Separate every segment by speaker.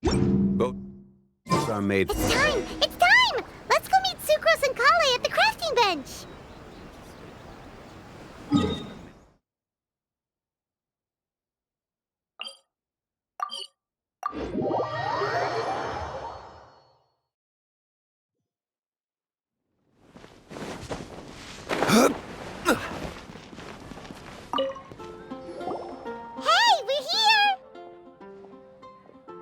Speaker 1: Both are made.
Speaker 2: It's time! It's time! Let's go meet Sucrose and Kale at the crafting bench! Hey, we're here!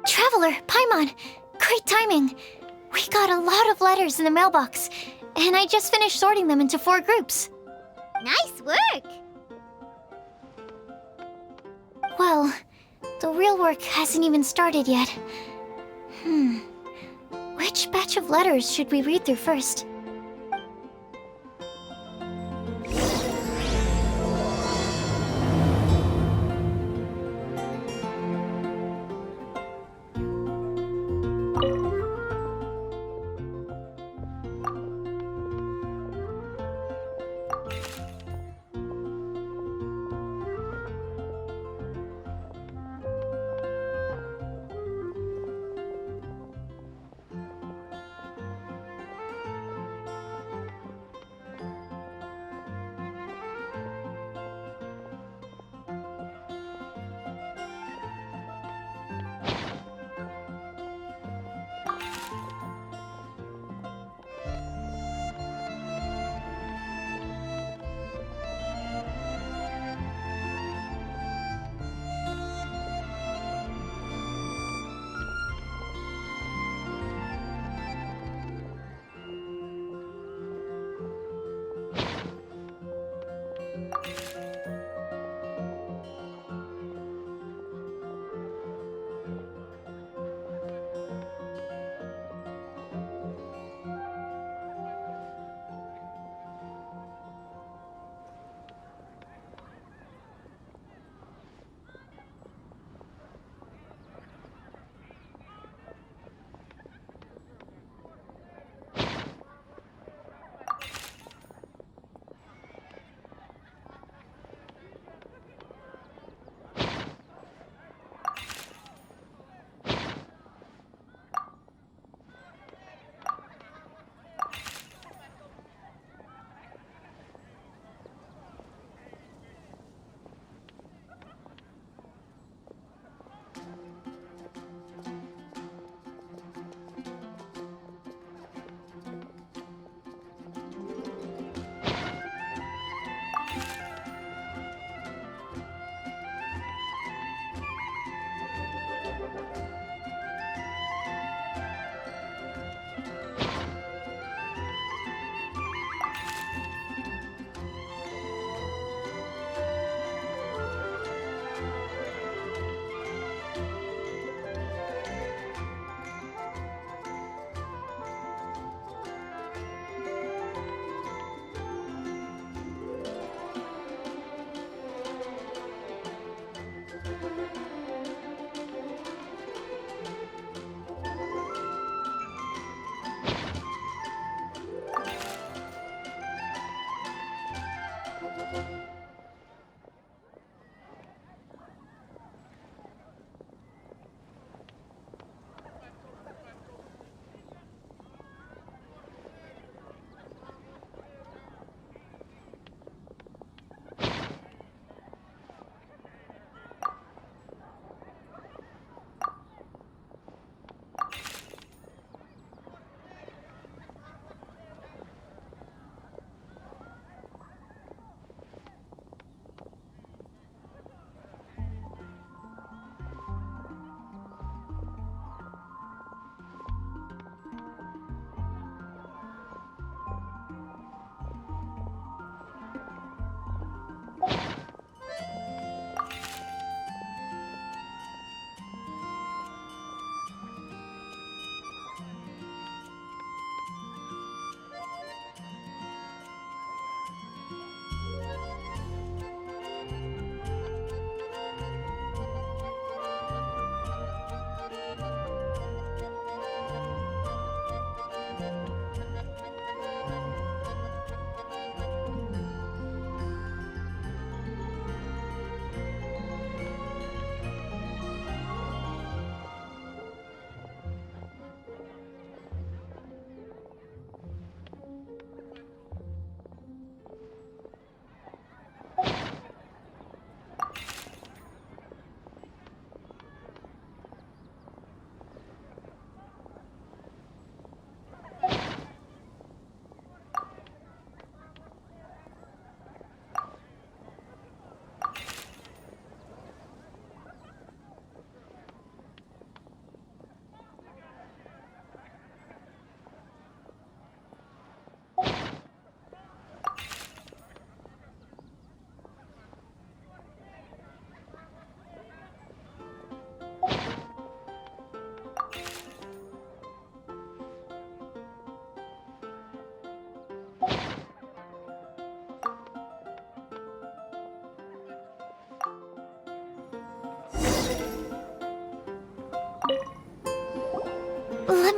Speaker 3: Traveler, Paimon, great timing. We got a lot of letters in the mailbox, and I just finished sorting them into 4 groups.
Speaker 2: Nice work!
Speaker 3: Well, the real work hasn't even started yet. Which batch of letters should we read through first?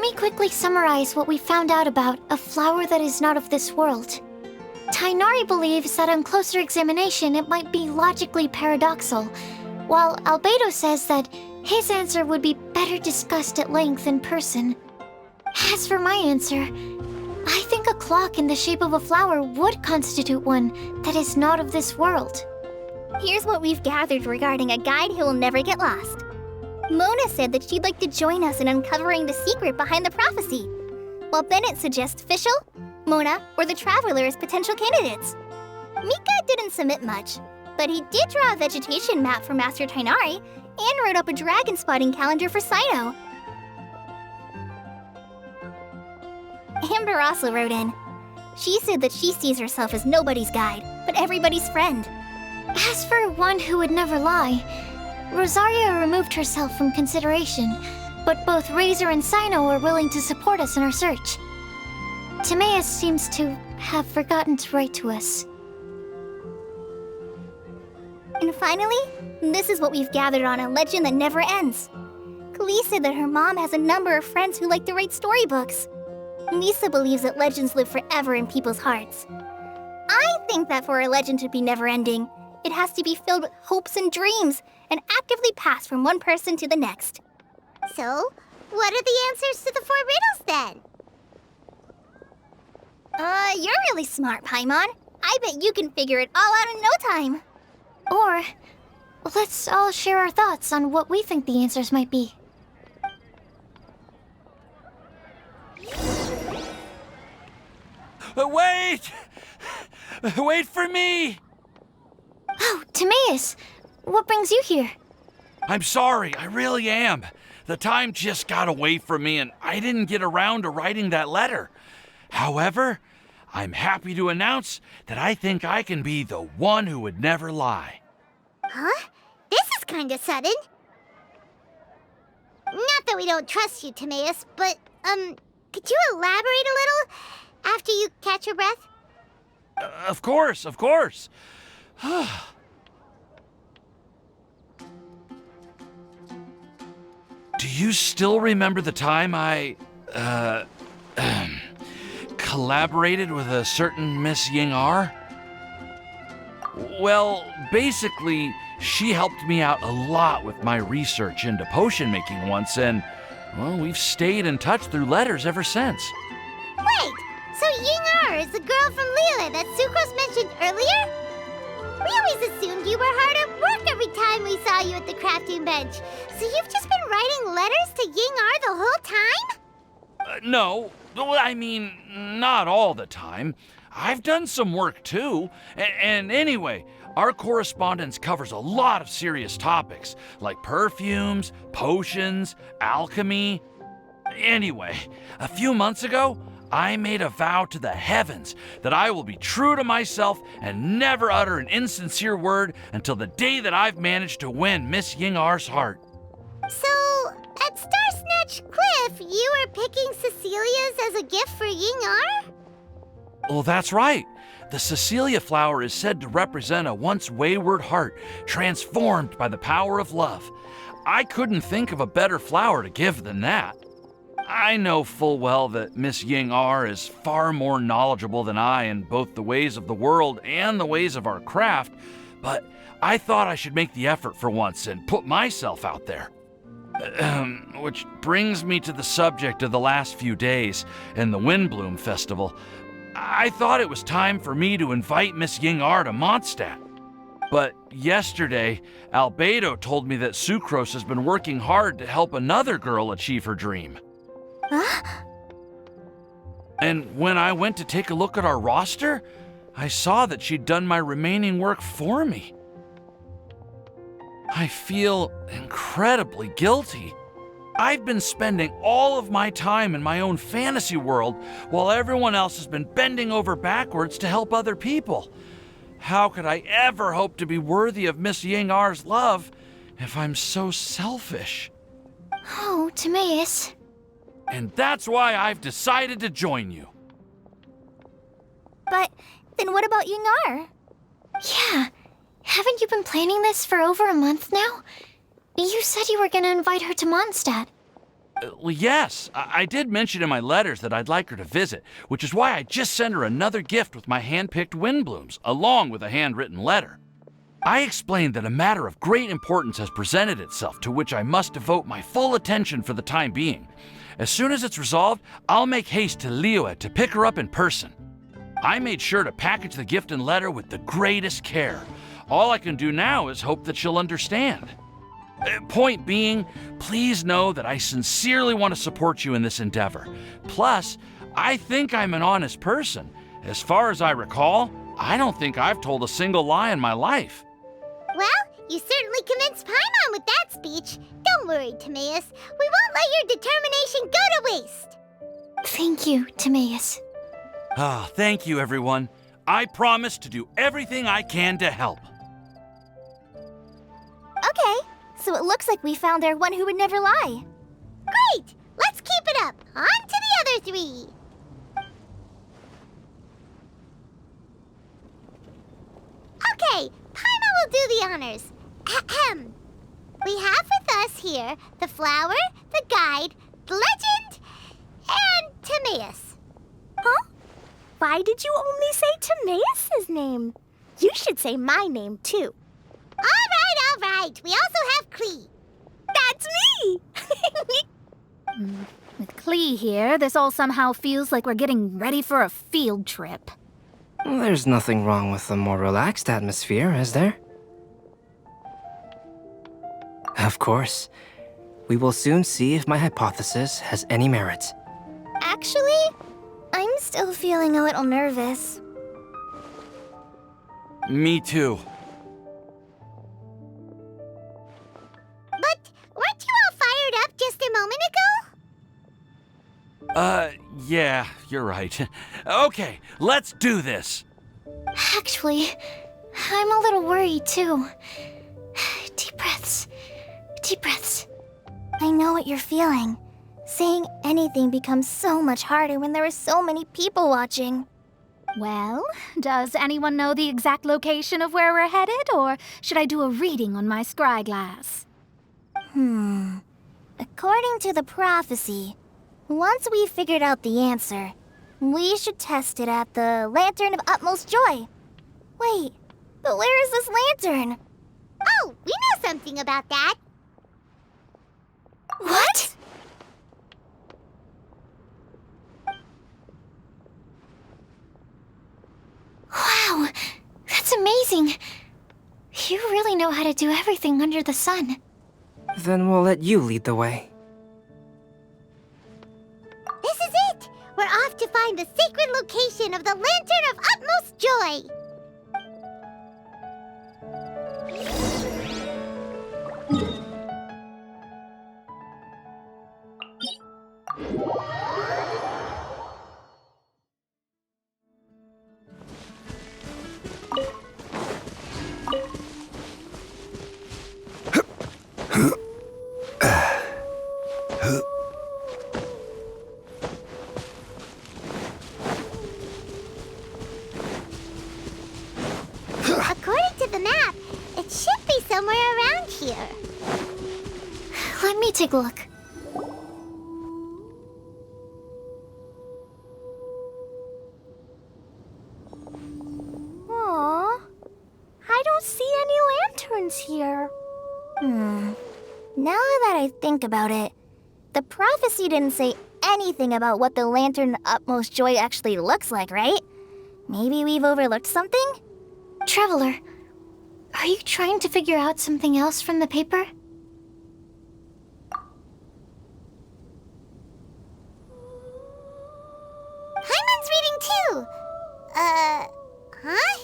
Speaker 3: me quickly summarize what we found out about a flower that is not of this world. Tainari believes that on closer examination it might be logically paradoxal, while Albedo says that his answer would be better discussed at length in person. As for my answer, I think a clock in the shape of a flower would constitute one that is not of this world.
Speaker 2: Here's what we've gathered regarding a guide who will never get lost. Mona said that she'd like to join us in uncovering the secret behind the prophecy, while Bennett suggests Fischl, Mona, or the Traveler as potential candidates. Mika didn't submit much, but he did draw a vegetation map for Master Tainari and wrote up a dragon spotting calendar for Saito. Amber also wrote in. She said that she sees herself as nobody's guide, but everybody's friend.
Speaker 3: As for one who would never lie, Rosaria removed herself from consideration, but both Razor and Sino are willing to support us in our search. Timaeus seems to have forgotten to write to us.
Speaker 2: And finally, this is what we've gathered on a legend that never ends. Klee said that her mom has a number of friends who like to write storybooks. Lisa believes that legends live forever in people's hearts. I think that for a legend to be never-ending, it has to be filled with hopes and dreams and actively passed from one person to the next. So, what are the answers to the 4 riddles then? You're really smart, Paimon. I bet you can figure it all out in no time.
Speaker 3: Or, let's all share our thoughts on what we think the answers might be.
Speaker 4: Wait! Wait for me!
Speaker 3: Oh, Timaeus! What brings you here?
Speaker 4: I'm sorry, I really am. The time just got away from me and I didn't get around to writing that letter. However, I'm happy to announce that I think I can be the one who would never lie.
Speaker 2: Huh? This is kinda sudden. Not that we don't trust you, Timaeus, but, could you elaborate a little after you catch your breath?
Speaker 4: Of course, of course. Do you still remember the time I, collaborated with a certain Miss Ying-R? Well, basically, she helped me out a lot with my research into potion making once, and, well, we've stayed in touch through letters ever since.
Speaker 2: Wait, so Ying-R is the girl from Lila that Sucrose mentioned earlier? We always assumed you were hard at work every time we saw you at the crafting bench. So you've just been writing letters to Ying-R the whole time?
Speaker 4: No, I mean, not all the time. I've done some work too. And anyway, our correspondence covers a lot of serious topics, like perfumes, potions, alchemy. Anyway, a few months ago, I made a vow to the heavens that I will be true to myself and never utter an insincere word until the day that I've managed to win Miss Ying-R's heart.
Speaker 2: So, at Star Snatch Cliff, you were picking Cecilia's as a gift for Ying-R?
Speaker 4: Well, that's right. The Cecilia flower is said to represent a once wayward heart transformed by the power of love. I couldn't think of a better flower to give than that. I know full well that Miss Ying-R is far more knowledgeable than I in both the ways of the world and the ways of our craft, but I thought I should make the effort for once and put myself out there. Which brings me to the subject of the last few days and the Windblume Festival. I thought it was time for me to invite Miss Ying-R to Mondstadt. But yesterday, Albedo told me that Sucrose has been working hard to help another girl achieve her dream.
Speaker 2: Huh?
Speaker 4: And when I went to take a look at our roster, I saw that she'd done my remaining work for me. I feel incredibly guilty. I've been spending all of my time in my own fantasy world while everyone else has been bending over backwards to help other people. How could I ever hope to be worthy of Miss Ying-R's love if I'm so selfish?
Speaker 3: Oh, Timaeus.
Speaker 4: And that's why I've decided to join you.
Speaker 2: But then what about Ying-R?
Speaker 3: Yeah, haven't you been planning this for over a month now? You said you were gonna invite her to Mondstadt.
Speaker 4: Well, yes, I did mention in my letters that I'd like her to visit, which is why I just sent her another gift with my hand-picked Windblooms, along with a handwritten letter. I explained that a matter of great importance has presented itself to which I must devote my full attention for the time being. As soon as it's resolved, I'll make haste to Liyue to pick her up in person. I made sure to package the gift and letter with the greatest care. All I can do now is hope that she'll understand. Point being, please know that I sincerely want to support you in this endeavor. Plus, I think I'm an honest person. As far as I recall, I don't think I've told a single lie in my life.
Speaker 5: Well, you certainly convinced Paimon with that speech. Don't worry, Timaeus. We won't let your determination go to waste.
Speaker 3: Thank you, Timaeus.
Speaker 4: Ah, thank you, everyone. I promise to do everything I can to help.
Speaker 2: Okay, so it looks like we found our one who would never lie.
Speaker 5: Great! Let's keep it up. On to the other three. Okay, Paimon will do the honors. Ahem. We have with us here the flower, the guide, the legend, and Timaeus.
Speaker 2: Huh? Why did you only say Timaeus' name? You should say my name, too.
Speaker 5: All right. We also have Klee.
Speaker 2: That's me! With Klee here, this all somehow feels like we're getting ready for a field trip.
Speaker 6: There's nothing wrong with a more relaxed atmosphere, is there? Of course. We will soon see if my hypothesis has any merit.
Speaker 2: Actually, I'm still feeling a little nervous.
Speaker 4: Me too.
Speaker 5: But weren't you all fired up just a moment ago?
Speaker 4: Yeah, you're right. Okay, let's do this.
Speaker 3: Actually, I'm a little worried too. Deep breaths. Deep breaths.
Speaker 2: I know what you're feeling. Saying anything becomes so much harder when there are so many people watching. Well, does anyone know the exact location of where we're headed, or should I do a reading on my scry glass? According to the prophecy, once we've figured out the answer, we should test it at the Lantern of Utmost Joy. Wait, but where is this lantern?
Speaker 5: Oh, we know something about that.
Speaker 2: What?
Speaker 3: Wow, that's amazing. You really know how to do everything under the sun.
Speaker 6: Then we'll let you lead the way.
Speaker 5: This is it! We're off to find the sacred location of the Lantern of Utmost Joy! According to the map, it should be somewhere around here.
Speaker 3: Let me take a look.
Speaker 2: Aww, I don't see any lanterns here. Now that I think about it, the prophecy didn't say anything about what the Lantern of Utmost Joy actually looks like, right? Maybe we've overlooked something?
Speaker 3: Traveler, are you trying to figure out something else from the paper?
Speaker 5: Paimon's reading too. Huh?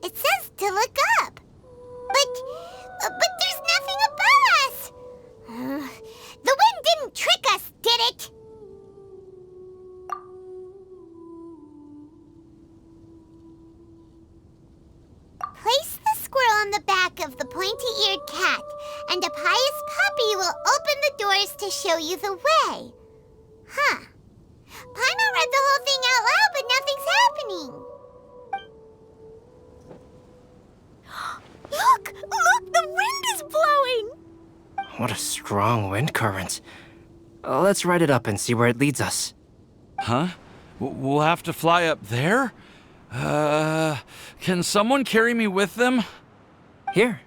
Speaker 5: It says to look up. But there's nothing above us. The wind didn't trick us, did it? Place the squirrel on the back of the pointy-eared cat, and a pious puppy will open the doors to show you the way. Huh. Paimon read the whole thing out loud, but nothing's happening.
Speaker 2: Look! The wind is blowing!
Speaker 6: What a strong wind current. Let's write it up and see where it leads us.
Speaker 4: Huh? We'll have to fly up there? Can someone carry me with them?
Speaker 6: Here.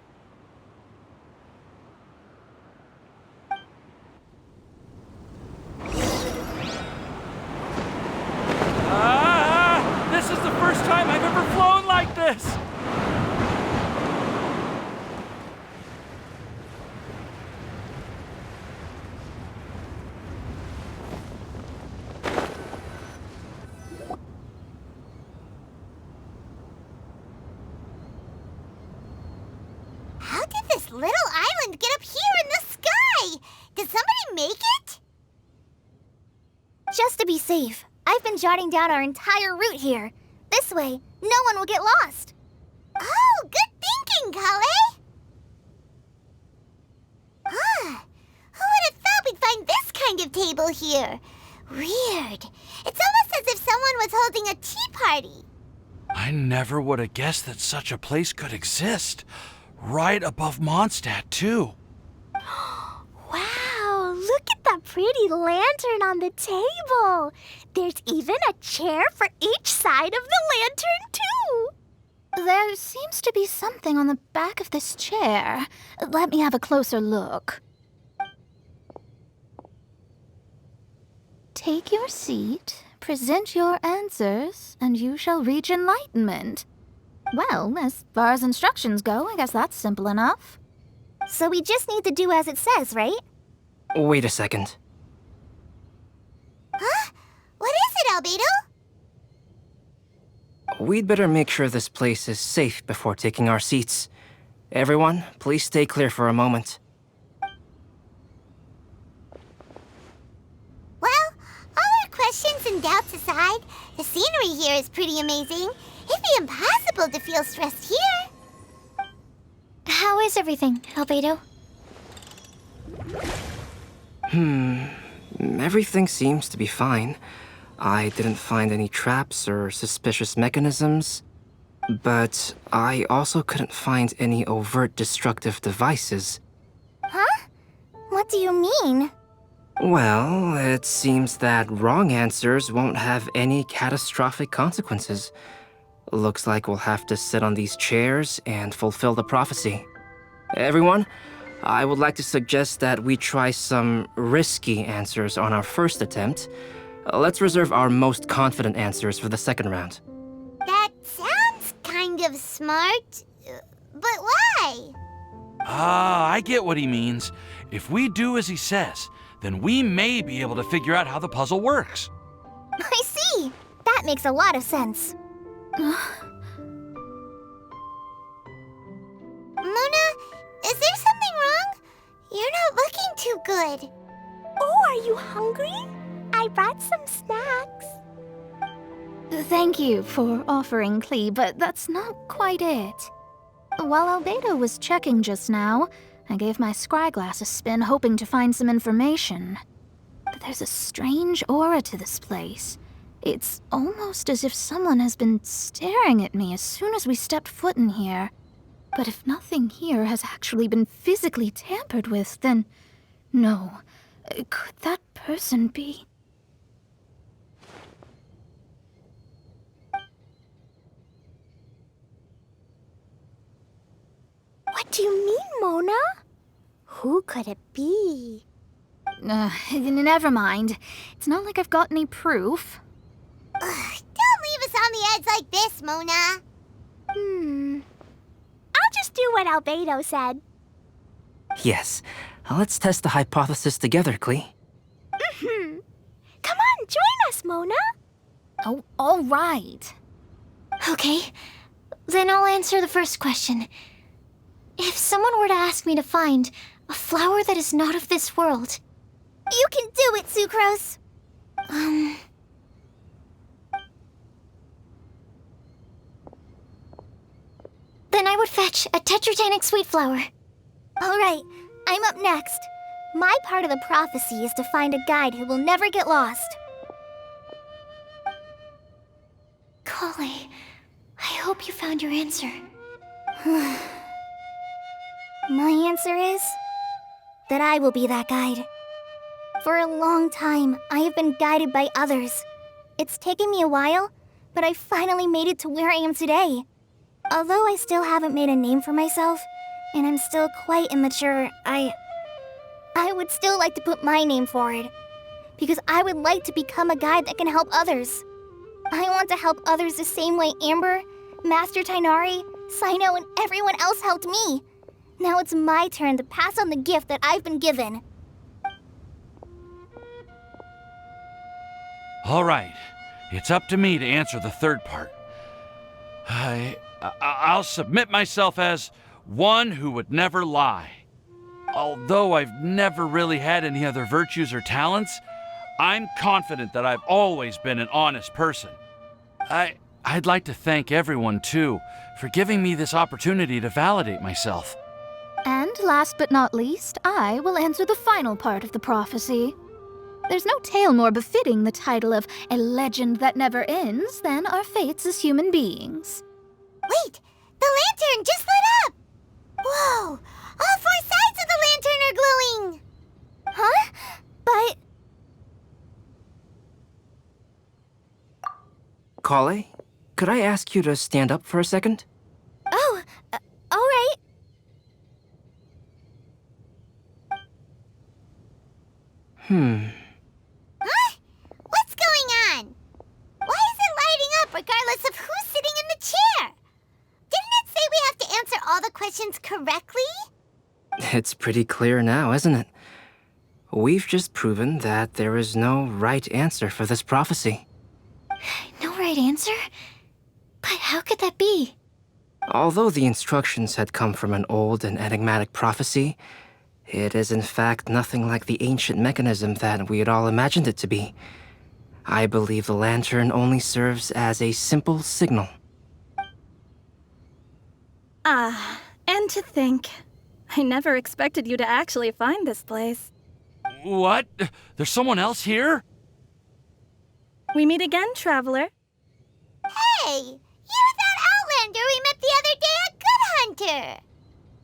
Speaker 4: This is the first time I've ever flown like this!
Speaker 5: How did this little island get up here in the sky? Did somebody make it?
Speaker 2: Just to be safe, I've been jotting down our entire route here. This way, no one will get lost.
Speaker 5: Oh, good thinking, Kale. Who would have thought we'd find this kind of table here? Weird. It's almost as if someone was holding a tea party.
Speaker 4: I never would have guessed that such a place could exist. Right above Mondstadt, too.
Speaker 7: Wow, look at that pretty lantern on the table. There's even a chair for each side of the lantern, too.
Speaker 3: There seems to be something on the back of this chair. Let me have a closer look. Take your seat, present your answers, and you shall reach enlightenment. Well, as far as instructions go, I guess that's simple enough.
Speaker 2: So we just need to do as it says, right?
Speaker 6: Wait a second.
Speaker 5: Huh? What is it, Albedo?
Speaker 6: We'd better make sure this place is safe before taking our seats. Everyone, please stay clear for a moment.
Speaker 5: Well, all our questions and doubts aside, the scenery here is pretty amazing. It'd be impossible to feel stressed here.
Speaker 3: How is everything, Albedo?
Speaker 6: Everything seems to be fine. I didn't find any traps or suspicious mechanisms, but I also couldn't find any overt destructive devices.
Speaker 2: Huh? What do you mean?
Speaker 6: Well, it seems that wrong answers won't have any catastrophic consequences. Looks like we'll have to sit on these chairs and fulfill the prophecy. Everyone, I would like to suggest that we try some risky answers on our first attempt. Let's reserve our most confident answers for the second round.
Speaker 5: That sounds kind of smart, but why?
Speaker 4: I get what he means. If we do as he says, then we may be able to figure out how the puzzle works.
Speaker 2: I see. That makes a lot of sense.
Speaker 5: Mona, is there something wrong? You're not looking too good.
Speaker 7: Oh, are you hungry? I brought some snacks.
Speaker 3: Thank you for offering, Klee, but that's not quite it. While Albedo was checking just now, I gave my scryglass a spin hoping to find some information. But there's a strange aura to this place. It's almost as if someone has been staring at me as soon as we stepped foot in here. But if nothing here has actually been physically tampered with, then no. Could that person be?
Speaker 7: What do you mean, Mona? Who could it be?
Speaker 3: Never mind. It's not like I've got any proof.
Speaker 5: Don't leave us on the edge like this, Mona.
Speaker 7: I'll just do what Albedo said.
Speaker 6: Yes, let's test the hypothesis together, Klee.
Speaker 7: Come on, join us, Mona.
Speaker 3: Oh, all right. Okay, then I'll answer the first question. If someone were to ask me to find a flower that is not of this world...
Speaker 2: You can do it, Sucrose.
Speaker 3: Then I would fetch a tetratanic sweet flower.
Speaker 2: All right, I'm up next. My part of the prophecy is to find a guide who will never get lost.
Speaker 3: Kale, I hope you found your answer.
Speaker 2: My answer is that I will be that guide. For a long time, I have been guided by others. It's taken me a while, but I finally made it to where I am today. Although I still haven't made a name for myself, and I'm still quite immature, I would still like to put my name forward. Because I would like to become a guide that can help others. I want to help others the same way Amber, Master Tainari, Sino, and everyone else helped me. Now it's my turn to pass on the gift that I've been given.
Speaker 4: All right, it's up to me to answer the third part. I'll submit myself as one who would never lie. Although I've never really had any other virtues or talents, I'm confident that I've always been an honest person. I'd like to thank everyone, too, for giving me this opportunity to validate myself.
Speaker 8: And last but not least, I will answer the final part of the prophecy. There's no tale more befitting the title of a legend that never ends than our fates as human beings.
Speaker 5: Wait! The lantern just lit up! Whoa! All 4 sides of the lantern are glowing!
Speaker 2: Huh? But...
Speaker 6: Kale, could I ask you to stand up for a second?
Speaker 2: Oh, alright.
Speaker 5: Huh? What's going on? Why is it lighting up regardless of who's sitting in the chair? Didn't it say we have to answer all the questions correctly?
Speaker 6: It's pretty clear now, isn't it? We've just proven that there is no right answer for this prophecy.
Speaker 3: No right answer? But how could that be?
Speaker 6: Although the instructions had come from an old and enigmatic prophecy, it is in fact nothing like the ancient mechanism that we had all imagined it to be. I believe the lantern only serves as a simple signal.
Speaker 9: And to think, I never expected you to actually find this place.
Speaker 4: What? There's someone else here?
Speaker 9: We meet again, traveler.
Speaker 5: Hey! You're that Outlander we met the other day at Good Hunter!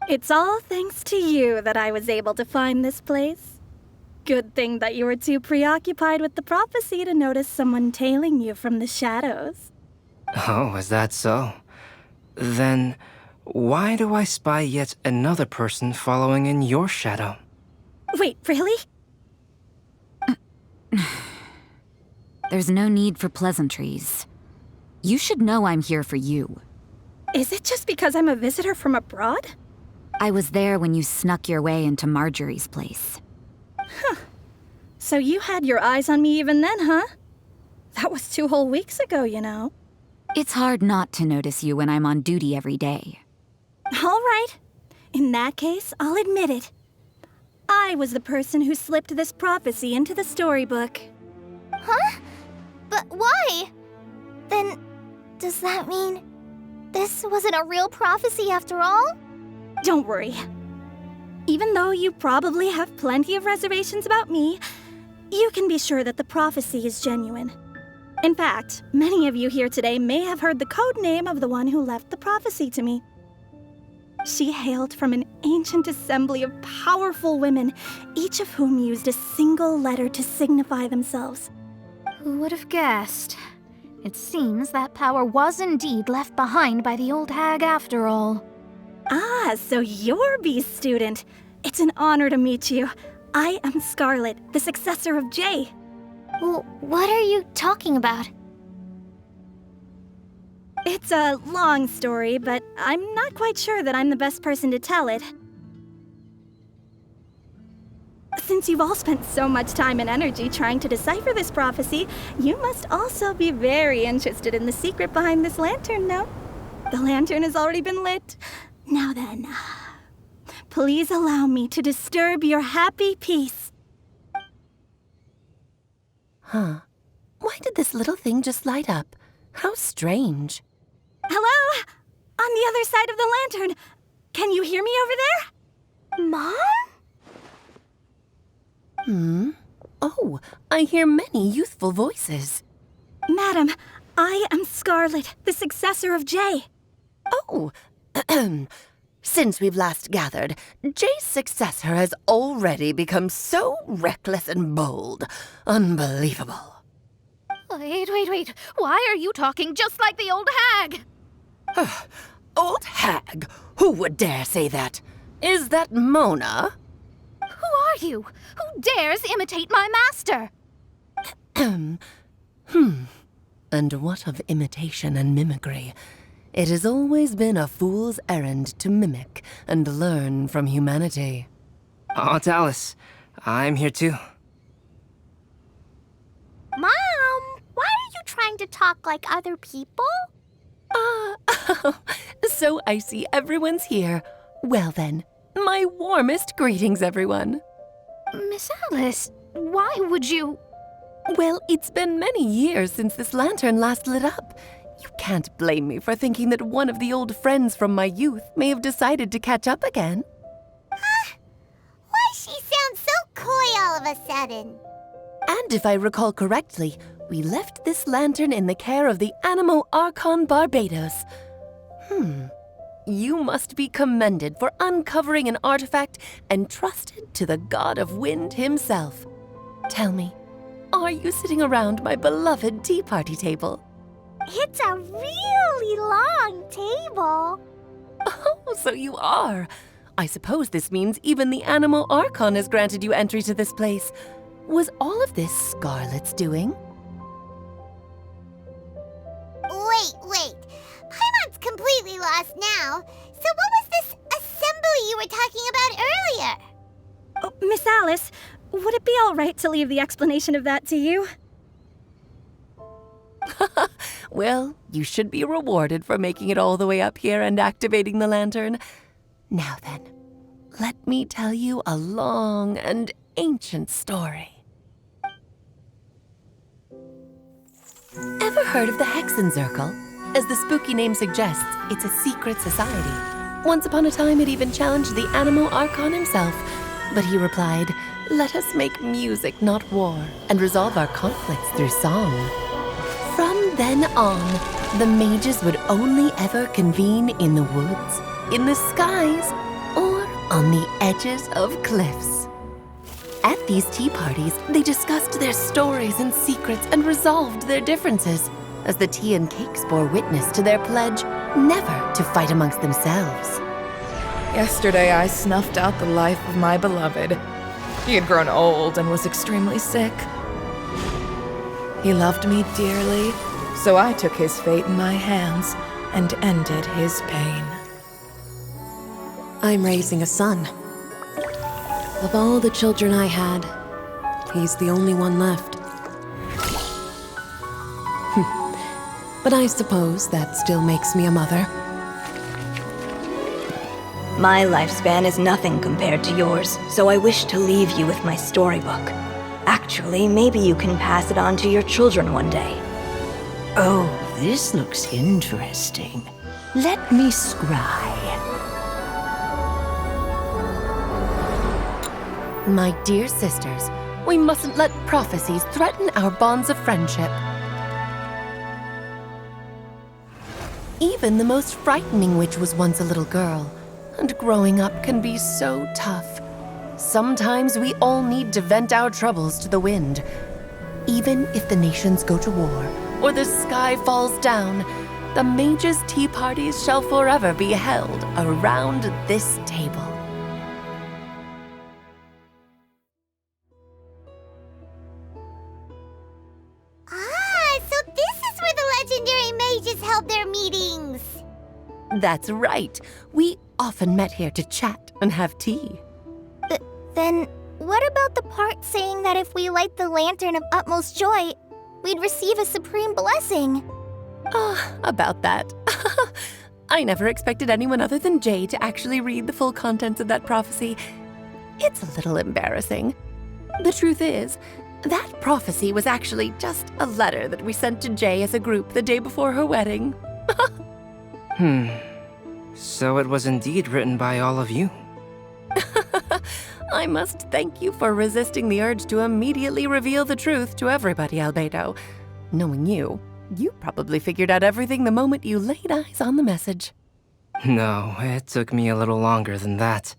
Speaker 9: It's all thanks to you that I was able to find this place. Good thing that you were too preoccupied with the prophecy to notice someone tailing you from the shadows.
Speaker 6: Oh, is that so? Then, why do I spy yet another person following in your shadow?
Speaker 9: Wait, really?
Speaker 10: There's no need for pleasantries. You should know I'm here for you.
Speaker 9: Is it just because I'm a visitor from abroad?
Speaker 10: I was there when you snuck your way into Marjorie's place.
Speaker 9: So you had your eyes on me even then, huh? That was 2 whole weeks ago, you know.
Speaker 10: It's hard not to notice you when I'm on duty every day.
Speaker 9: All right. In that case, I'll admit it. I was the person who slipped this prophecy into the storybook.
Speaker 2: Huh? But why? Then, does that mean this wasn't a real prophecy after all?
Speaker 9: Don't worry. Even though you probably have plenty of reservations about me, you can be sure that the prophecy is genuine. In fact, many of you here today may have heard the code name of the one who left the prophecy to me. She hailed from an ancient assembly of powerful women, each of whom used a single letter to signify themselves.
Speaker 8: Who would have guessed? It seems that power was indeed left behind by the old hag after all.
Speaker 9: Ah, so you're B's student. It's an honor to meet you. I am Scarlet, the successor of Jay.
Speaker 3: Well, what are you talking about?
Speaker 9: It's a long story, but I'm not quite sure that I'm the best person to tell it. Since you've all spent so much time and energy trying to decipher this prophecy, you must also be very interested in the secret behind this lantern, no? The lantern has already been lit. Now then, please allow me to disturb your happy peace.
Speaker 11: Huh. Why did this little thing just light up? How strange.
Speaker 9: Hello? On the other side of the lantern. Can you hear me over there?
Speaker 7: Mom?
Speaker 11: Oh, I hear many youthful voices.
Speaker 9: Madam, I am Scarlet, the successor of Jay.
Speaker 11: Oh, Since we've last gathered, Jay's successor has already become so reckless and bold. Unbelievable.
Speaker 8: Wait. Why are you talking just like the old hag?
Speaker 11: Old hag? Who would dare say that? Is that Mona?
Speaker 8: Who are you? Who dares imitate my master?
Speaker 11: And what of imitation and mimicry? It has always been a fool's errand to mimic and learn from humanity.
Speaker 6: Aunt Alice, I'm here too.
Speaker 7: Mom, why are you trying to talk like other people?
Speaker 11: So I see everyone's here. Well then, my warmest greetings, everyone.
Speaker 8: Miss Alice, why would you...
Speaker 11: Well, it's been many years since this lantern last lit up. You can't blame me for thinking that one of the old friends from my youth may have decided to catch up again.
Speaker 5: Why she sounds so coy all of a sudden?
Speaker 11: And if I recall correctly, we left this lantern in the care of the Animo Archon Barbados. You must be commended for uncovering an artifact entrusted to the god of wind himself. Tell me, are you sitting around my beloved tea party table?
Speaker 7: It's a really long table.
Speaker 11: Oh, so you are. I suppose this means even the Animo Archon has granted you entry to this place. Was all of this Scarlet's doing?
Speaker 5: Wait. Paimon's completely lost now. So what was this assembly you were talking about earlier?
Speaker 9: Oh, Miss Alice, would it be all right to leave the explanation of that to you?
Speaker 11: Well, you should be rewarded for making it all the way up here and activating the lantern. Now then, let me tell you a long and ancient story. Ever heard of the Hexenzirkel? As the spooky name suggests, it's a secret society. Once upon a time, it even challenged the Animo Archon himself. But he replied, "Let us make music, not war, and resolve our conflicts through song." From then on, the mages would only ever convene in the woods, in the skies, or on the edges of cliffs. At these tea parties, they discussed their stories and secrets and resolved their differences, as the tea and cakes bore witness to their pledge never to fight amongst themselves.
Speaker 12: Yesterday I snuffed out the life of my beloved. He had grown old and was extremely sick. He loved me dearly, so I took his fate in my hands and ended his pain.
Speaker 13: I'm raising a son. Of all the children I had, he's the only one left. But I suppose that still makes me a mother.
Speaker 14: My lifespan is nothing compared to yours, so I wish to leave you with my storybook. Actually, maybe you can pass it on to your children one day.
Speaker 15: Oh, this looks interesting. Let me scry.
Speaker 11: My dear sisters, we mustn't let prophecies threaten our bonds of friendship. Even the most frightening witch was once a little girl, and growing up can be so tough. Sometimes we all need to vent our troubles to the wind. Even if the nations go to war, or the sky falls down, the mages' tea parties shall forever be held around this table.
Speaker 5: So this is where the legendary mages held their meetings.
Speaker 11: That's right. We often met here to chat and have tea.
Speaker 2: Then what about the part saying that if we light the lantern of utmost joy, we'd receive a supreme blessing?
Speaker 11: About that. I never expected anyone other than Jay to actually read the full contents of that prophecy. It's a little embarrassing. The truth is, that prophecy was actually just a letter that we sent to Jay as a group the day before her wedding.
Speaker 6: So it was indeed written by all of you.
Speaker 11: I must thank you for resisting the urge to immediately reveal the truth to everybody, Albedo. Knowing you, you probably figured out everything the moment you laid eyes on the message.
Speaker 6: No, it took me a little longer than that.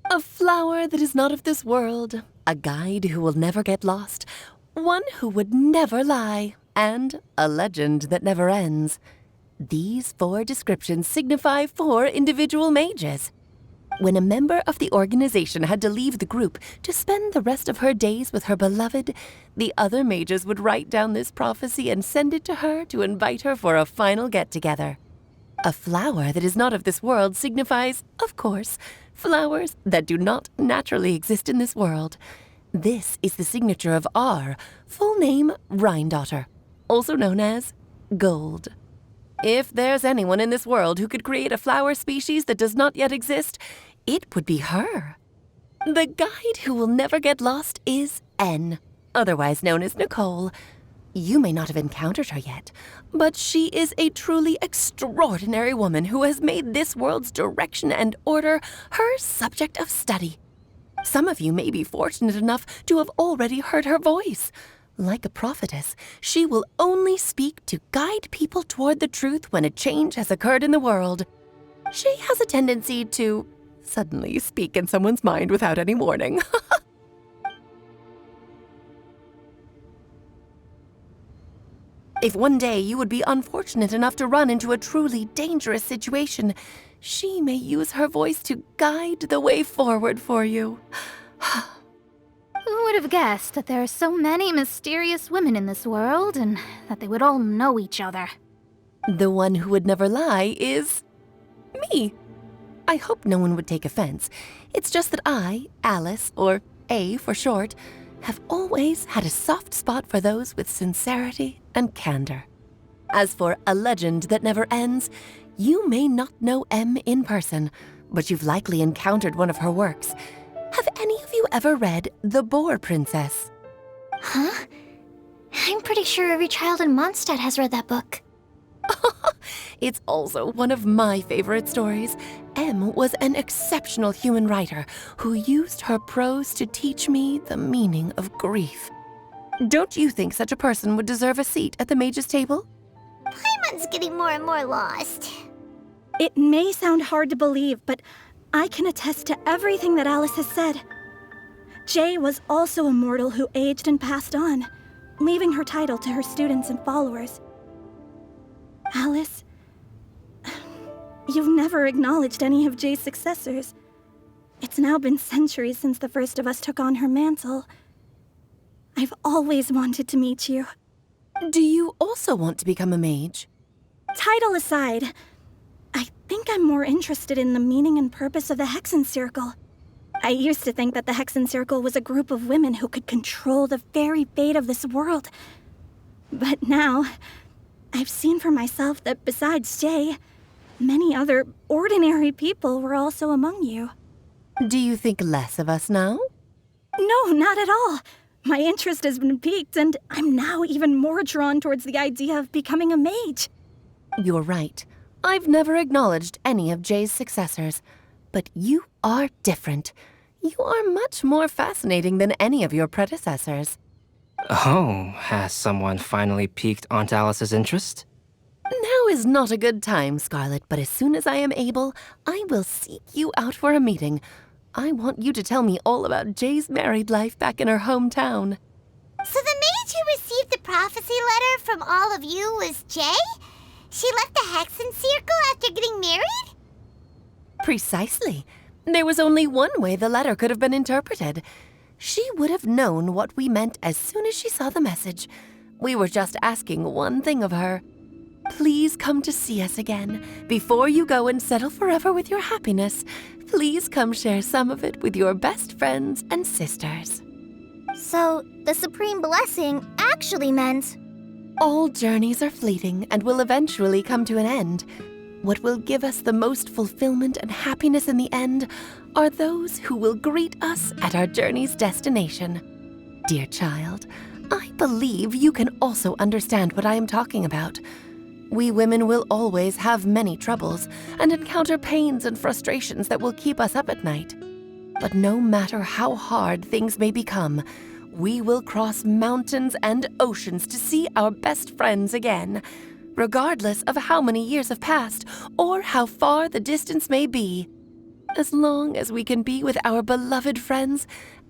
Speaker 11: A flower that is not of this world, a guide who will never get lost, one who would never lie, and a legend that never ends. These 4 descriptions signify 4 individual mages. When a member of the organization had to leave the group to spend the rest of her days with her beloved, the other mages would write down this prophecy and send it to her to invite her for a final get-together. A flower that is not of this world signifies, of course, flowers that do not naturally exist in this world. This is the signature of our full name, Rhine-daughter, also known as Gold. If there's anyone in this world who could create a flower species that does not yet exist, it would be her. The guide who will never get lost is N, otherwise known as Nicole. You may not have encountered her yet, but she is a truly extraordinary woman who has made this world's direction and order her subject of study. Some of you may be fortunate enough to have already heard her voice. Like a prophetess, she will only speak to guide people toward the truth when a change has occurred in the world. She has a tendency to suddenly speak in someone's mind without any warning. If one day you would be unfortunate enough to run into a truly dangerous situation, she may use her voice to guide the way forward for you.
Speaker 8: Who would have guessed that there are so many mysterious women in this world and that they would all know each other?
Speaker 11: The one who would never lie is me. I hope no one would take offense. It's just that I, Alice, or A for short, have always had a soft spot for those with sincerity and candor. As for a legend that never ends, you may not know M in person, but you've likely encountered one of her works. Have any of you ever read The Boar Princess?
Speaker 3: Huh? I'm pretty sure every child in Mondstadt has read that book.
Speaker 11: It's also one of my favorite stories. M was an exceptional human writer who used her prose to teach me the meaning of grief. Don't you think such a person would deserve a seat at the mage's table?
Speaker 5: Paimon's getting more and more lost.
Speaker 9: It may sound hard to believe, but I can attest to everything that Alice has said. Jay was also a mortal who aged and passed on, leaving her title to her students and followers. Alice, you've never acknowledged any of Jay's successors. It's now been centuries since the first of us took on her mantle. I've always wanted to meet you.
Speaker 11: Do you also want to become a mage?
Speaker 9: Title aside, I think I'm more interested in the meaning and purpose of the Hexen Circle. I used to think that the Hexen Circle was a group of women who could control the very fate of this world. But now, I've seen for myself that besides Jay, many other ordinary people were also among you.
Speaker 11: Do you think less of us now?
Speaker 9: No, not at all. My interest has been piqued, and I'm now even more drawn towards the idea of becoming a mage.
Speaker 11: You're right. I've never acknowledged any of Jay's successors, but you are different. You are much more fascinating than any of your predecessors.
Speaker 6: Oh, has someone finally piqued Aunt Alice's interest?
Speaker 11: Now is not a good time, Scarlet, but as soon as I am able, I will seek you out for a meeting. I want you to tell me all about Jay's married life back in her hometown.
Speaker 5: So the mage who received the prophecy letter from all of you was Jay? She left the Hexen Circle after getting married?
Speaker 11: Precisely. There was only one way the letter could have been interpreted. She would have known what we meant as soon as she saw the message. We were just asking one thing of her. Please come to see us again. Before you go and settle forever with your happiness, please come share some of it with your best friends and sisters.
Speaker 2: So, the Supreme Blessing actually meant...
Speaker 11: All journeys are fleeting and will eventually come to an end. What will give us the most fulfillment and happiness in the end are those who will greet us at our journey's destination. Dear child, I believe you can also understand what I am talking about. We women will always have many troubles and encounter pains and frustrations that will keep us up at night. But no matter how hard things may become, we will cross mountains and oceans to see our best friends again. regardless of how many years have passed or how far the distance may be. As long as we can be with our beloved friends,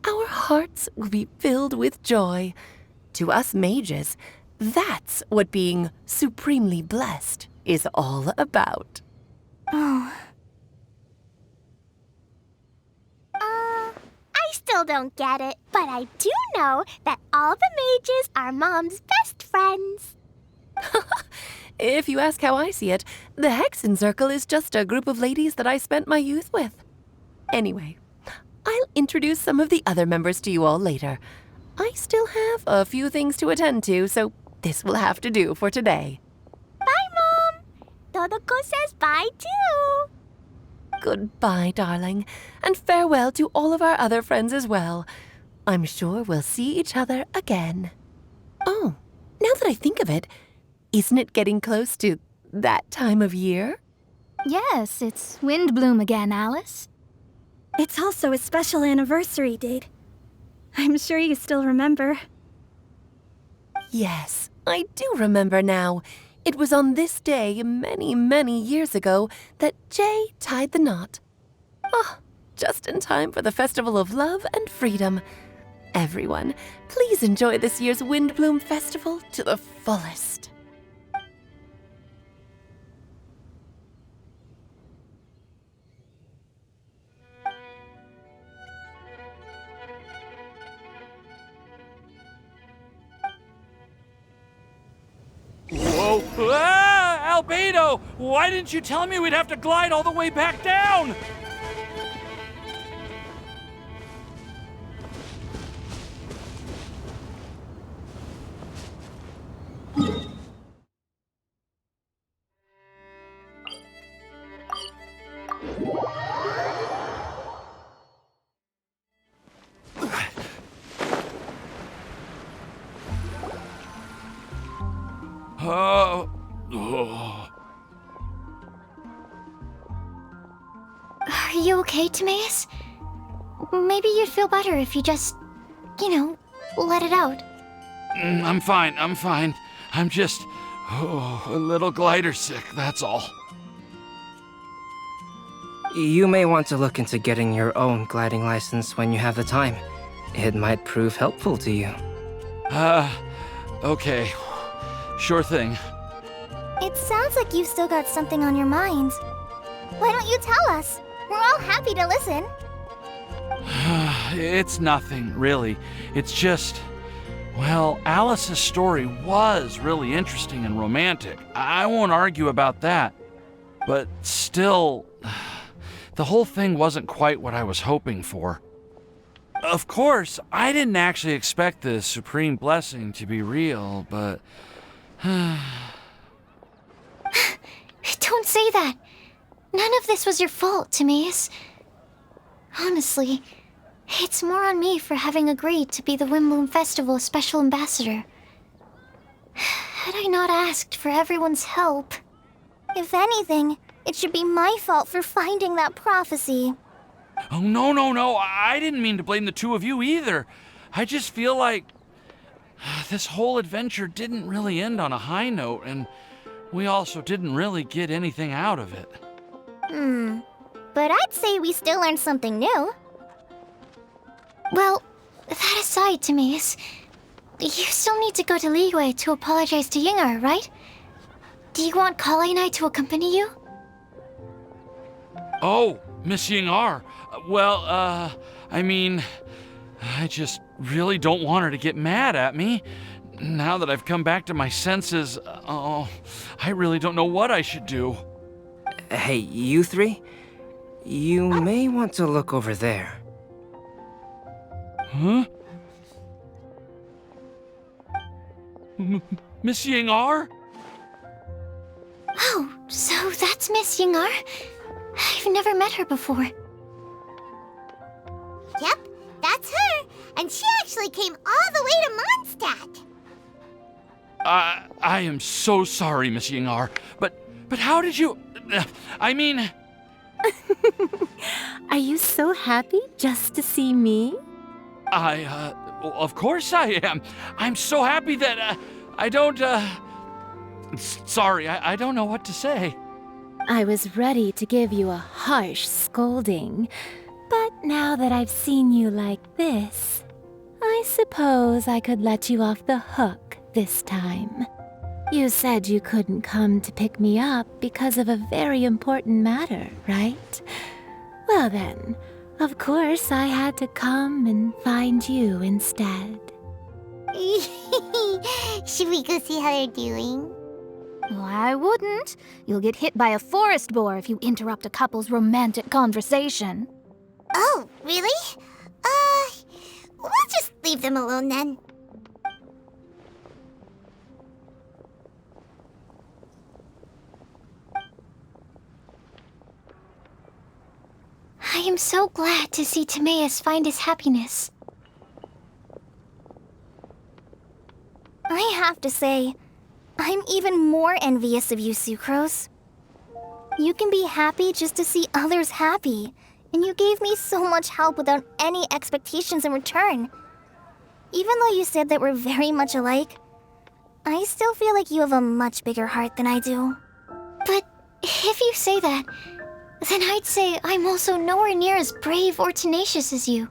Speaker 11: our hearts will be filled with joy. To us mages, that's what being supremely blessed is all about.
Speaker 7: Oh. I still don't get it, but I do know that all the mages are Mom's best friends.
Speaker 11: If you ask how I see it, the Hexen Circle is just a group of ladies that I spent my youth with. Anyway, I'll introduce some of the other members to you all later. I still have a few things to attend to, so this will have to do for today.
Speaker 7: Bye, Mom! Todoko says bye, too!
Speaker 11: Goodbye, darling, and farewell to all of our other friends as well. I'm sure we'll see each other again. Oh, now that I think of it, isn't it getting close to that time of year?
Speaker 8: Yes, it's Windblume again, Alice.
Speaker 9: It's also a special anniversary date. I'm sure you still remember.
Speaker 11: Yes, I do remember now. It was on this day many, many years ago that Jay tied the knot. Oh, just in time for the Festival of Love and Freedom. Everyone, please enjoy this year's Windblume Festival to the fullest.
Speaker 4: Whoa! Ah! Albedo! Why didn't you tell me we'd have to glide all the way back down?
Speaker 3: Are you okay, Timaeus? Maybe you'd feel better if you just, let it out.
Speaker 4: I'm fine. I'm just a little glider sick, that's all.
Speaker 6: You may want to look into getting your own gliding license when you have the time. It might prove helpful to you.
Speaker 4: Okay. Sure thing.
Speaker 2: It sounds like you've still got something on your mind. Why don't you tell us? We're all happy to listen.
Speaker 4: It's nothing, really. It's just, well, Alice's story was really interesting and romantic. I won't argue about that. But still, the whole thing wasn't quite what I was hoping for. Of course, I didn't actually expect the supreme blessing to be real, but...
Speaker 3: Don't say that. None of this was your fault, Timaeus. Honestly, it's more on me for having agreed to be the Windblume Festival Special Ambassador. Had I not asked for everyone's help...
Speaker 2: If anything, it should be my fault for finding that prophecy.
Speaker 4: Oh, no. I didn't mean to blame the two of you either. I just feel like this whole adventure didn't really end on a high note, and we also didn't really get anything out of it.
Speaker 2: But I'd say we still learned something new.
Speaker 3: Well, that aside, Timaeus, you still need to go to Liyue to apologize to Yingar, right? Do you want Kale and I to accompany you?
Speaker 4: Oh, Miss Yingar. Well, I mean, I just really don't want her to get mad at me. Now that I've come back to my senses, I really don't know what I should do.
Speaker 6: Hey, you three? You may want to look over there.
Speaker 4: Huh? Miss Yingar?
Speaker 3: Oh, so that's Miss Yingar? I've never met her before.
Speaker 5: Yep, that's her. And she actually came all the way to Mondstadt.
Speaker 4: I am so sorry, Miss Yingar, but how did you... I mean...
Speaker 16: Are you so happy just to see me?
Speaker 4: Of course I am. I'm so happy that, I don't, Sorry, I don't know what to say.
Speaker 16: I was ready to give you a harsh scolding, but now that I've seen you like this, I suppose I could let you off the hook this time. You said you couldn't come to pick me up because of a very important matter, right? Well then, of course I had to come and find you instead.
Speaker 5: Should we go see how they're doing?
Speaker 8: Well, I wouldn't. You'll get hit by a forest boar if you interrupt a couple's romantic conversation.
Speaker 5: Oh, really? We'll just leave them alone then.
Speaker 3: I am so glad to see Timaeus find his happiness.
Speaker 2: I have to say, I'm even more envious of you, Sucrose. You can be happy just to see others happy, and you gave me so much help without any expectations in return. Even though you said that we're very much alike, I still feel like you have a much bigger heart than I do.
Speaker 3: But if you say that, then I'd say I'm also nowhere near as brave or tenacious as you.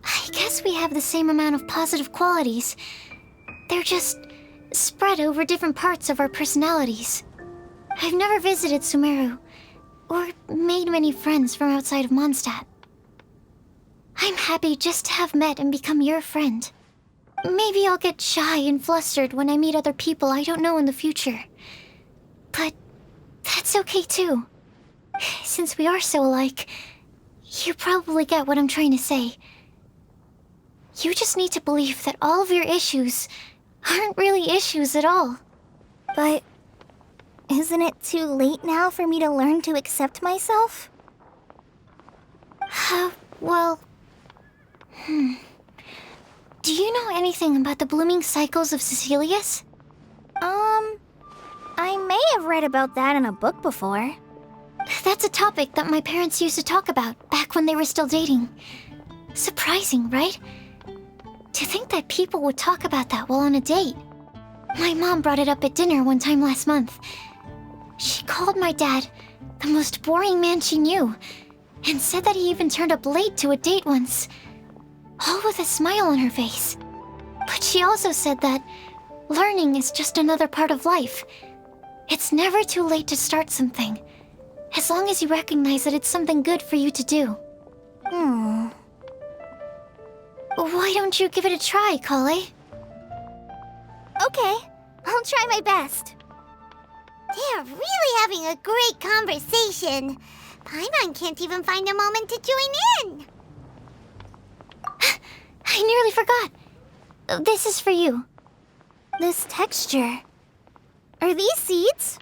Speaker 3: I guess we have the same amount of positive qualities. They're just spread over different parts of our personalities. I've never visited Sumeru, or made many friends from outside of Mondstadt. I'm happy just to have met and become your friend. Maybe I'll get shy and flustered when I meet other people I don't know in the future. But that's okay too. Since we are so alike, you probably get what I'm trying to say. You just need to believe that all of your issues aren't really issues at all.
Speaker 2: But isn't it too late now for me to learn to accept myself?
Speaker 3: Well... Do you know anything about the blooming cycles of Cecilius?
Speaker 2: I may have read about that in a book before.
Speaker 3: That's a topic that my parents used to talk about back when they were still dating. Surprising, right? To think that people would talk about that while on a date. My mom brought it up at dinner one time last month. She called my dad the most boring man she knew, and said that he even turned up late to a date once, all with a smile on her face. But she also said that learning is just another part of life. It's never too late to start something, as long as you recognize that it's something good for you to do. Why don't you give it a try, Kale?
Speaker 2: Okay, I'll try my best.
Speaker 5: They're really having a great conversation. Paimon can't even find a moment to join in.
Speaker 3: I nearly forgot. This is for you.
Speaker 2: This texture. Are these seeds?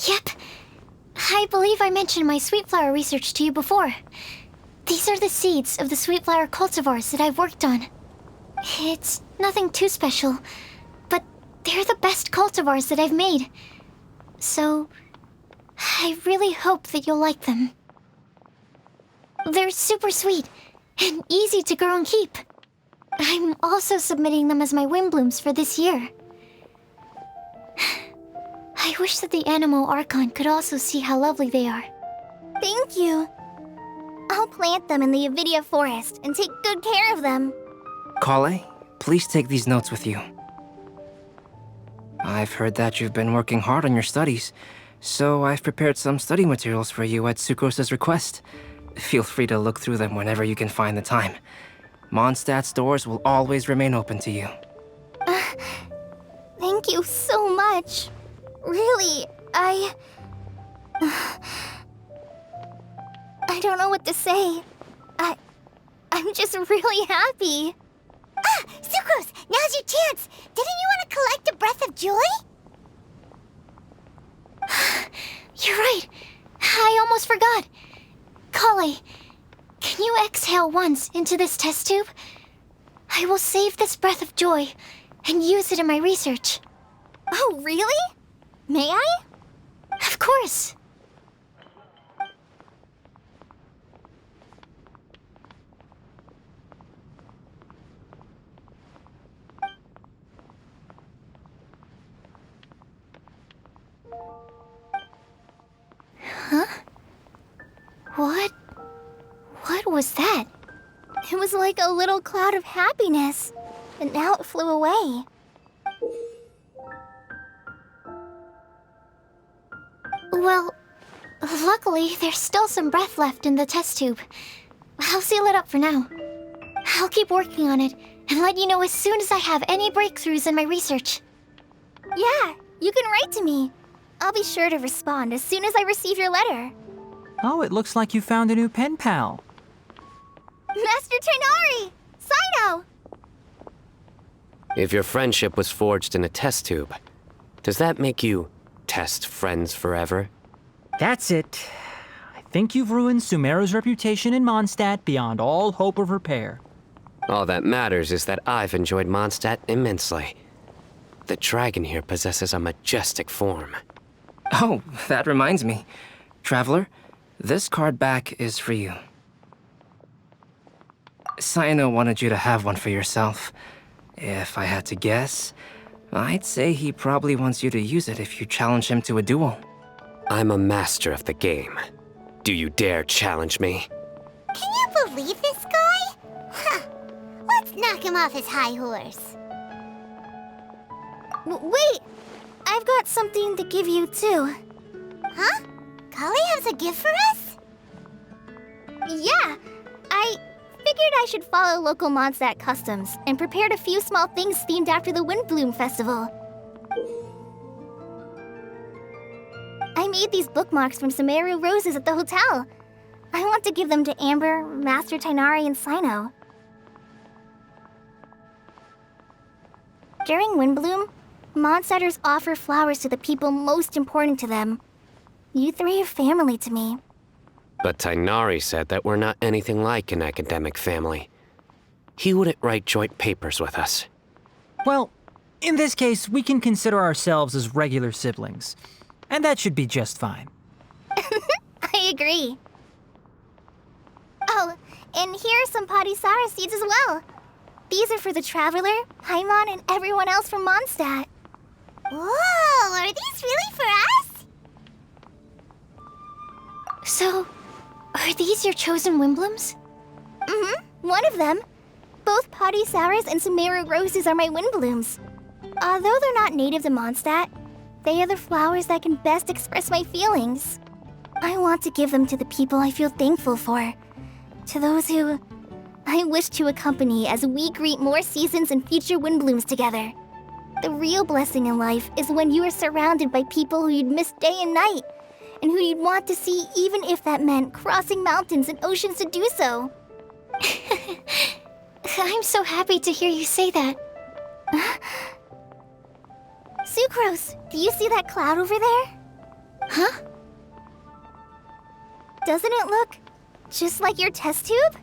Speaker 3: Yep. I believe I mentioned my sweet flower research to you before. These are the seeds of the sweet flower cultivars that I've worked on. It's nothing too special, but they're the best cultivars that I've made. So, I really hope that you'll like them. They're super sweet and easy to grow and keep. I'm also submitting them as my Windblooms for this year. I wish that the Animo Archon could also see how lovely they are.
Speaker 2: Thank you. I'll plant them in the Avidia forest and take good care of them.
Speaker 6: Kale, please take these notes with you. I've heard that you've been working hard on your studies, so I've prepared some study materials for you at Sucrose's request. Feel free to look through them whenever you can find the time. Mondstadt's doors will always remain open to you.
Speaker 2: Thank you so much. Really, I don't know what to say. I'm just really happy.
Speaker 5: Sucrose, now's your chance. Didn't you want to collect a breath of joy?
Speaker 3: You're right. I almost forgot. Kale, can you exhale once into this test tube? I will save this breath of joy and use it in my research.
Speaker 2: Oh, really? May I?
Speaker 3: Of course.
Speaker 2: was that? It was like a little cloud of happiness, and now it flew away.
Speaker 3: Well, luckily, there's still some breath left in the test tube. I'll seal it up for now. I'll keep working on it and let you know as soon as I have any breakthroughs in my research.
Speaker 2: Yeah, you can write to me. I'll be sure to respond as soon as I receive your letter.
Speaker 17: Oh, it looks like you found a new pen pal.
Speaker 2: Master Tighnari! Cyno!
Speaker 18: If your friendship was forged in a test tube, does that make you test friends forever?
Speaker 17: That's it. I think you've ruined Sumeru's reputation in Mondstadt beyond all hope of repair.
Speaker 18: All that matters is that I've enjoyed Mondstadt immensely. The dragon here possesses a majestic form.
Speaker 6: Oh, that reminds me. Traveler, this card back is for you. Cyno wanted you to have one for yourself. If I had to guess, I'd say he probably wants you to use it if you challenge him to a duel.
Speaker 18: I'm a master of the game. Do you dare challenge me?
Speaker 5: Can you believe this guy? Huh. Let's knock him off his high horse.
Speaker 2: Wait! I've got something to give you, too.
Speaker 5: Huh? Kali has a gift for us?
Speaker 2: Yeah! I figured I should follow local Mondstadt customs and prepared a few small things themed after the Windblume festival. I made these bookmarks from Sumeru roses at the hotel. I want to give them to Amber, Master Tighnari, and Cyno. During Windblume, Mondstadters offer flowers to the people most important to them. You three are family to me.
Speaker 18: But Tighnari said that we're not anything like an academic family. He wouldn't write joint papers with us.
Speaker 17: Well, in this case, we can consider ourselves as regular siblings. And that should be just fine.
Speaker 2: I agree. Oh, and here are some Padisara seeds as well. These are for the Traveler, Paimon, and everyone else from Mondstadt.
Speaker 5: Whoa, are these really for us?
Speaker 3: So, are these your chosen Windblooms?
Speaker 2: Mm-hmm, one of them. Both Padisauras and Sumeru roses are my Windblooms. Although they're not native to Mondstadt, they are the flowers that can best express my feelings. I want to give them to the people I feel thankful for. To those who I wish to accompany as we greet more seasons and future Windblooms together. The real blessing in life is when you are surrounded by people who you'd miss day and night, and who you'd want to see even if that meant crossing mountains and oceans to do so.
Speaker 3: I'm so happy to hear you say that.
Speaker 2: Sucrose, do you see that cloud over there?
Speaker 3: Huh?
Speaker 2: Doesn't it look just like your test tube?